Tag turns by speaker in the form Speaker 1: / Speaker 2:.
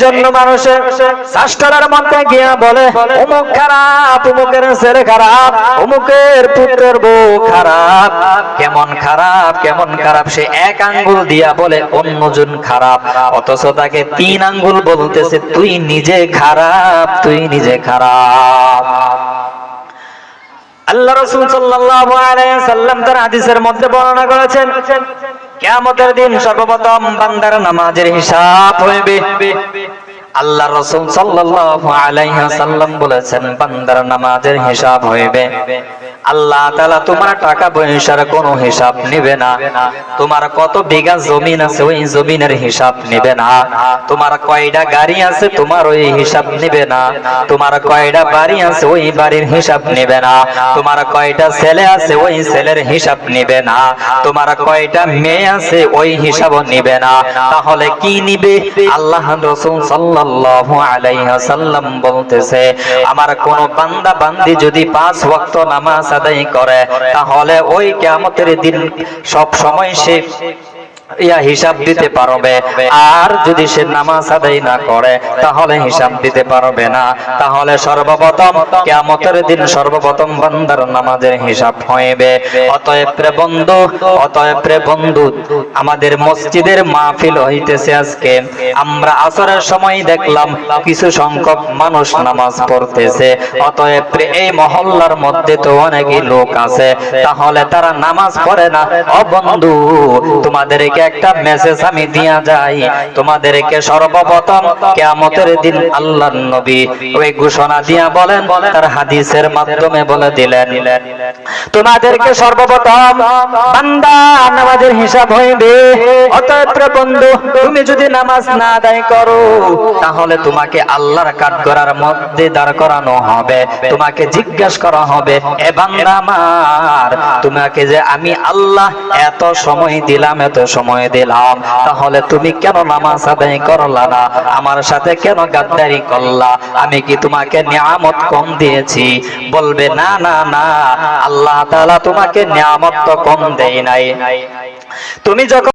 Speaker 1: জন্য মানুষের শাস্ত্রের মধ্যে গিয়া বলে অমুক খারাপ, অমুকের ছেলে খারাপ, অমুকের পুত্রের বউ খারাপ। কেমন খারাপ, কেমন খারাপ, সে এক আঙ্গুল দিয়া বলে অন্যজন খারাপ, অথচ তাকে 3 আঙ্গুল বলতেছে তুই নিজে খারাপ, তুই নিজে খারাপ। আল্লাহ রাসূল সাল্লাল্লাহু আলাইহি সাল্লাম তার হাদিসের মধ্যে বর্ণনা করেছেন, কিয়ামতের দিন সর্বপ্রথম বান্দার নামাজের হিসাব হইবে। আল্লাহ রাসূল সাল্লাল্লাহু আলাইহি সাল্লাম বলেছেন বান্দার নামাজের হিসাব হইবে। আল্লাহ তাআলা তোমার টাকা পয়সার কোনো হিসাব নেবে না, তোমার কত বিঘা জমিন আছে ওই জমিনের হিসাব নেবে না, তোমার কয়টা গাড়ি আছে তোমার ওই হিসাব নেবে না, তোমার কয়টা বাড়ি আছে ওই বাড়ির হিসাব নেবে না, তোমার কয়টা ছেলে আছে ওই ছেলের হিসাব নেবে না, তোমার কয়টা মেয়ে আছে ওই হিসাবও নেবে না। তাহলে কি নিবে? আল্লাহ রাসূল সাল্লাল্লাহু আলাইহি সাল্লাম বলতেছে আমার কোন বান্দা বান্দি যদি 5 ওয়াক্ত নামাজ আদায় করে তাহলে ওই কিয়ামতের দিন সব সময় সে হিসাব দিতে পারবে, আর যদি সে নামাজ আদায় না করে তাহলে হিসাব দিতে পারবে না। তাহলে সর্বপ্রথম কিয়ামতের দিন সর্বপ্রথম বান্দার নামাজের হিসাব হইবে। অতএব প্রিয় বন্ধু, আমাদের মসজিদের মাহফিল হইতেছে আজকে। আমরা আসরের সময় দেখলাম কিছু সংখ্যক মানুষ নামাজ পড়তেছে। অতএব এই মহল্লার মধ্যে তো অনেকই লোক আছে, তাহলে তারা নামাজ পড়ে না। ও বন্ধু, তোমাদেরকে একটা মেসেজ আমি দিয়া যাই, তোমাদেরকে সর্বপ্রথম কিয়ামতের দিন আল্লাহর নবী ওই ঘোষণা দিয়া বলেন, তার হাদিসের মাধ্যমে বলে দিলেন তোমাদেরকে সর্বপ্রথম বান্দা নামাজের হিসাব হইবে। অতএব বন্ধু, তুমি যদি নামাজ না আদায় করো তাহলে তোমাকে আল্লাহর কাঠগড়ার মধ্যে দাঁড় করানো হবে, তোমাকে জিজ্ঞাসা করা হবে এ বান্দা আমার, তোমাকে যে আমি আল্লাহ এত সময় দিলাম, এত সময় দিলাম, তাহলে তুমি কেন নামাজ আদায় করলা না? আমার সাথে কেন গাদ্দারি করলা? আমি কি তোমাকে নিয়ামত কম দিয়েছি? বলবে না না না, আল্লাহ তাআলা তোমাকে নিয়ামত তো কম দেয় নাই। তুমি যখন